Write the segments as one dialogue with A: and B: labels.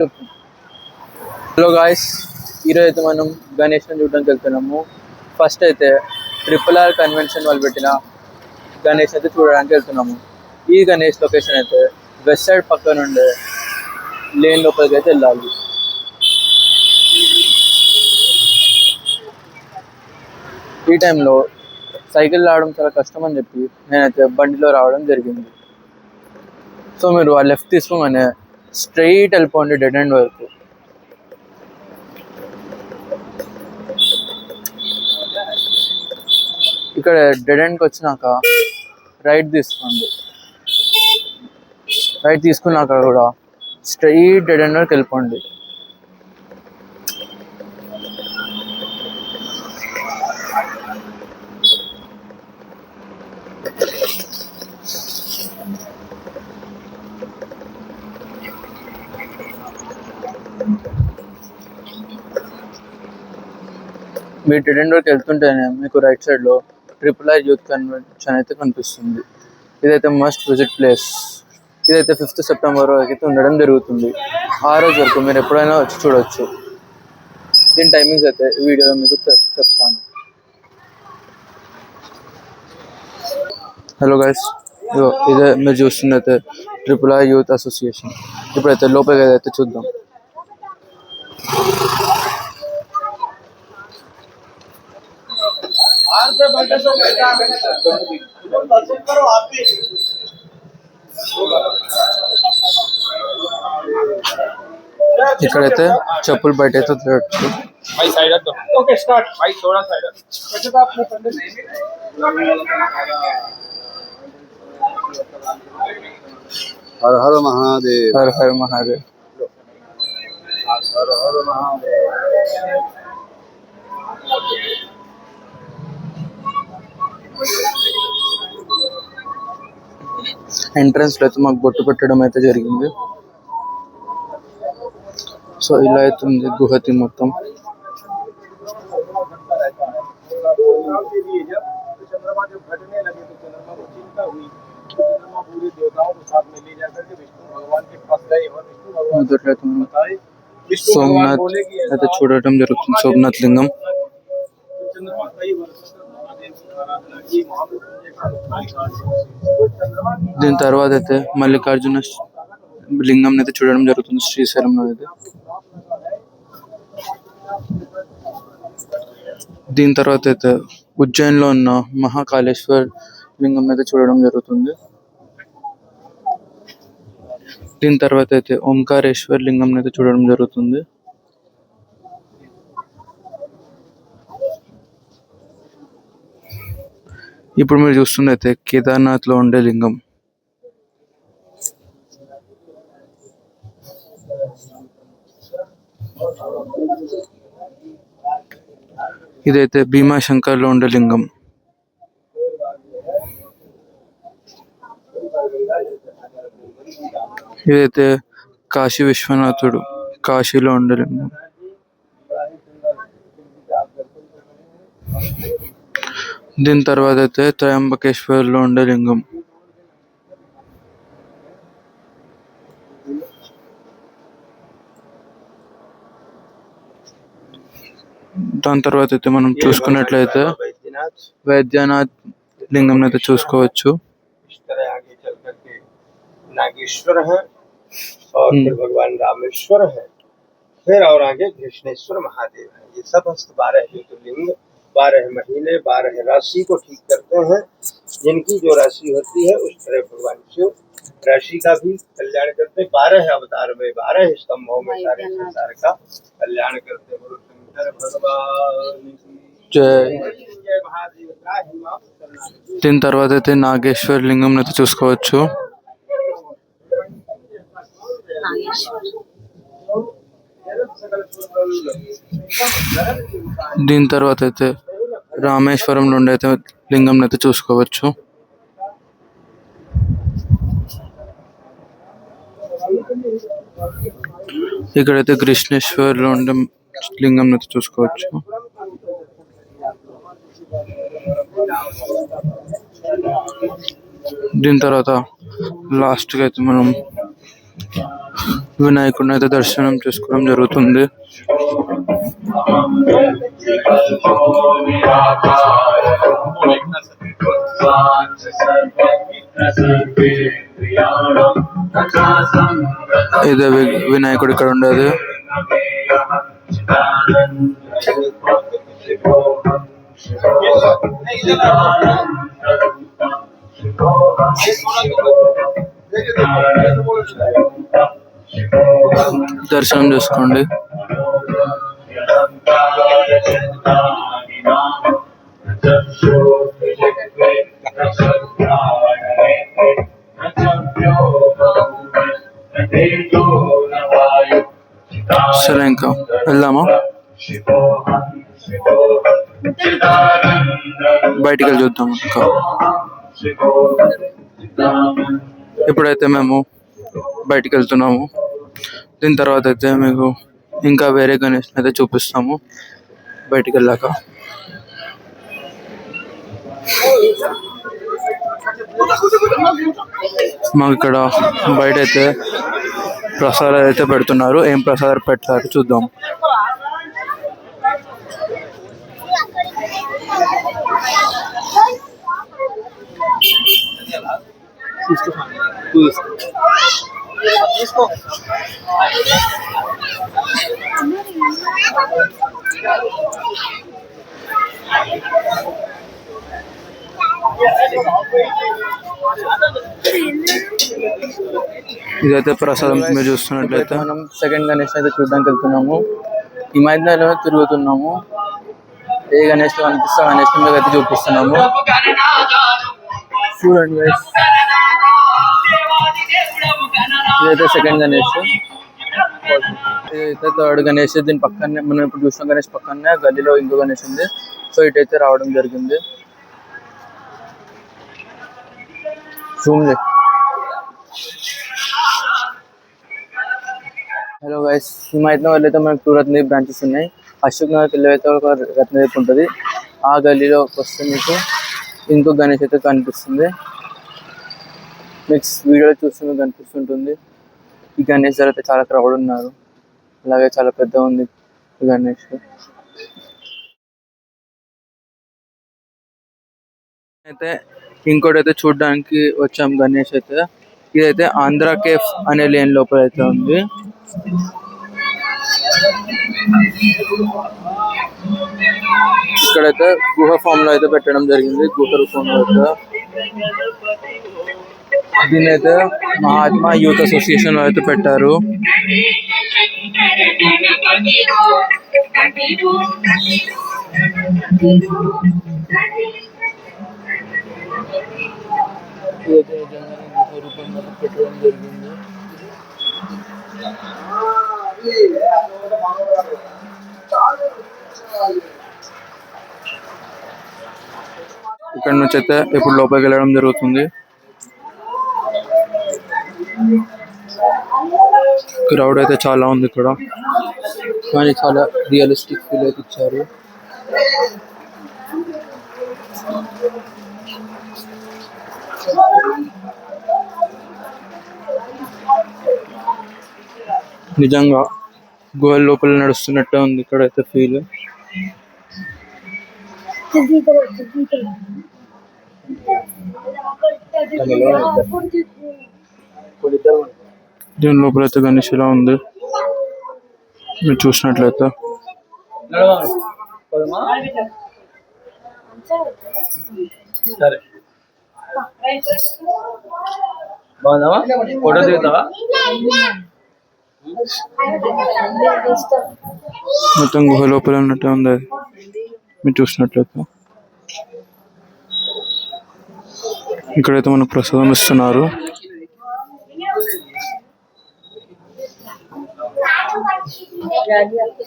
A: Hello guys, ఈరోజు అయితే మనం గణేష్ని చూడడానికి వెళ్తున్నాము. ఫస్ట్ అయితే RRR కన్వెన్షన్ వాళ్ళు పెట్టిన గణేష్ అయితే చూడడానికి వెళ్తున్నాము. ఈ గణేష్ లొకేషన్ అయితే వెస్ట్ సైడ్ పక్క నుండి లేన్ లోపలికి అయితే వెళ్ళాలి. ఈ టైంలో సైకిల్ రావడం చాలా కష్టం అని చెప్పి నేనైతే బండిలో రావడం జరిగింది. సో మీరు ఆ లెఫ్ట్ తీసుకోగానే స్ట్రైట్ వెళ్ళిపోండి డెడ్ ఎండ్ వరకు. ఇక్కడ డెడ్ ఎండ్కి వచ్చినాక రైట్ తీసుకోండి. రైట్ తీసుకున్నాక కూడా స్ట్రైట్ డెడ్ ఎండ్ వరకు వెళ్ళిపోండి. మీరు డెడ్ ఎండ్ వరకు వెళ్తుంటేనే మీకు రైట్ సైడ్లో RRR యూత్ కన్వెన్షన్ అయితే కనిపిస్తుంది. ఇదైతే మస్ట్ విజిట్ ప్లేస్. ఇదైతే 5th సెప్టెంబర్ వరకు అయితే ఉండడం జరుగుతుంది. ఆ రోజు వరకు మీరు ఎప్పుడైనా వచ్చి చూడవచ్చు. దీని టైమింగ్స్ అయితే ఈ వీడియోలో మీకు చెప్తాను. హలో గైస్, ఇదే మీరు చూస్తుంది అయితే RRR యూత్ అసోసియేషన్. ఇప్పుడైతే లోపలికి అయితే చూద్దాం. ఇక్కడైతే చెప్పులు బయట అయితే తిరగచ్చు.
B: हर हर महादेव,
A: హర్ హర్ మహాదేవ్.
B: हर हर महादेव।
A: ఎంట్రన్స్ లో అయితే మాకు బొట్టు పెట్టడం అయితే జరిగింది. సో ఇలా అవుతుంది గుహతి మొత్తం. సోమనాథ్ అయితే చూడటం జరుగుతుంది. సోమనాథ్ లింగం. దీని తర్వాత అయితే మల్లికార్జున లింగం అయితే చూడడం జరుగుతుంది శ్రీశైలంలో అయితే. దీని తర్వాత అయితే ఉజ్జయిన్లో ఉన్న మహాకాళేశ్వర్ లింగం అయితే చూడడం జరుగుతుంది. దీని తర్వాత అయితే ఓంకారేశ్వర్ లింగం అయితే చూడడం జరుగుతుంది. ఇప్పుడు మీరు చూస్తుంది అయితే కేదార్నాథ్ లో ఉండే లింగం. ఇదైతే భీమాశంకర్ లో ఉండే లింగం. ఇదైతే కాశీ విశ్వనాథుడు కాశీలో ఉండే లింగం. దీని తర్వాత అయితే త్రయంబకేశ్వర్ లో ఉండే లింగం. దాని తర్వాత అయితే మనం చూసుకున్నట్లయితే వైద్యనాథ్ లింగం అయితే చూసుకోవచ్చు.
B: नागेश्वर है और फिर भगवान रामेश्वर है, फिर और आगे कृष्णेश्वर महादेव है। ये सब 12 ज्योतिर्लिंग 12 महीने 12 राशि को ठीक करते हैं। जिनकी जो राशि होती है उस तरह भगवान शिव राशि का भी कल्याण करते। 12 अवतार में 12 स्तंभों में सारे संसार का कल्याण करते। बोलो शंकर भगवान
A: జై. దీని తర్వాత అయితే నాగేశ్వర్ లింగం అయితే చూసుకోవచ్చు. దీని తర్వాత అయితే రామేశ్వరం నుండి అయితే లింగం అయితే చూసుకోవచ్చు. ఇక్కడైతే కృష్ణేశ్వర్ లో ఉండే లింగం అయితే చూసుకోవచ్చు. దీని తర్వాత లాస్ట్గా అయితే మనం వినాయకుడిని అయితే దర్శనం చేసుకోవడం జరుగుతుంది. ఇదే వినాయకుడు ఇక్కడ ఉండేది. దర్శనం చేసుకోండి. సరే ఇంకా వెళ్దామా? బయటికి వెళ్ళి చూద్దాం. ఇంకా ఇప్పుడైతే మేము బయటికి వెళ్తున్నాము. దీని తర్వాత అయితే మీకు ఇంకా వేరే గణేష్ అయితే చూపిస్తాము బయటికి వెళ్ళాక. మాకు ఇక్కడ బయట అయితే ప్రసాదాలు అయితే పెడుతున్నారు. ఏం ప్రసాదాలు పెడతారు చూద్దాం. ఇదైతే ప్రసాదం మీరు చూస్తున్నట్లయితే మనం సెకండ్ గణేష్ అయితే చూడడానికి వెళ్తున్నాము. ఈ మైదానంలో తిరుగుతున్నాము. ఏ గణేష్ కనిపిస్తే గణేష్ మీద అయితే చూపిస్తున్నాము. చూడండి గైస్, ఇదైతే సెకండ్ గణేష్. ఇదైతే థర్డ్ గణేష్. దీని పక్కనే మనం ఇప్పుడు చూసిన గణేష్ పక్కనే గల్లీలో ఇంకో గణేష్ ఉంది. సో ఇటైతే రావడం జరిగింది. జూమ్ చేయి. హలో గైస్, ఈ మైదానం అయితే మనకు 2 రత్నదీప్ బ్రాంచెస్ ఉన్నాయి. అశోక్ నగర్కి వెళ్ళైతే ఒక రత్నదీప్ ఉంటుంది. ఆ గల్లీలో వస్తే మీకు ఇంకో గణేష్ అయితే కనిపిస్తుంది. నెక్స్ట్ వీడియోలో చూస్తే మీకు కనిపిస్తుంటుంది. ఈ గణేష్ దగ్గర అయితే చాలా క్రౌడ్ ఉన్నారు. అలాగే చాలా పెద్ద ఉంది ఈ గణేష్. అయితే ఇంకోటి అయితే చూడడానికి వచ్చాం గణేష్ అయితే. ఇదైతే ఆంధ్ర కేఫ్ అనే లేన్ లోపల అయితే ఉంది. ఇక్కడైతే గుహ ఫామ్ లో అయితే పెట్టడం జరిగింది. గుహ రూపంలో అయితే దీన్ని అయితే మహాత్మా యూత్ అసోసియేషన్ లో అయితే పెట్టారు. గుహ రూపంలో పెట్టడం జరిగింది. ఇక్కడ నుంచి అయితే ఇప్పుడు లోపలికి వెళ్ళడం జరుగుతుంది. క్రౌడ్ అయితే చాలా ఉంది ఇక్కడ, కానీ చాలా రియలిస్టిక్ ఫీల్ అయితే ఇచ్చారు. నిజంగా గుహ లోపల నడుస్తున్నట్టే ఉంది ఇక్కడైతే ఫీల్. దీని లోపల అయితే గణేష్ ఇలా ఉంది మీరు చూసినట్లయితే. ఫోటో దిగుతావా? మొత్తం గుహ లోపల ఉన్నట్టే ఉంది అది మీరు చూసినట్లయితే. ఇక్కడైతే మనకు ప్రసాదం ఇస్తున్నారు.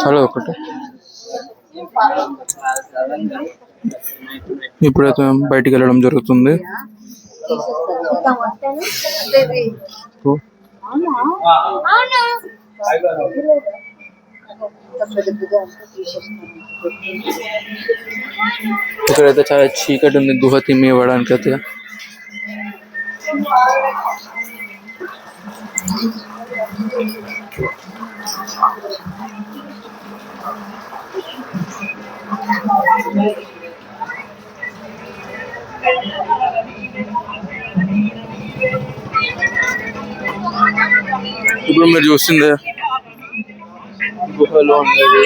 A: చాలా ఒకటి. ఇప్పుడైతే బయటికి వెళ్ళడం జరుగుతుంది. ఇక్కడైతే చాలా చీకటి ఉంది గుహ తిమ్మి ఇవ్వడానికి అయితే. ఇప్పుడు మీరు చూస్తుంది గుహలో ఉండేది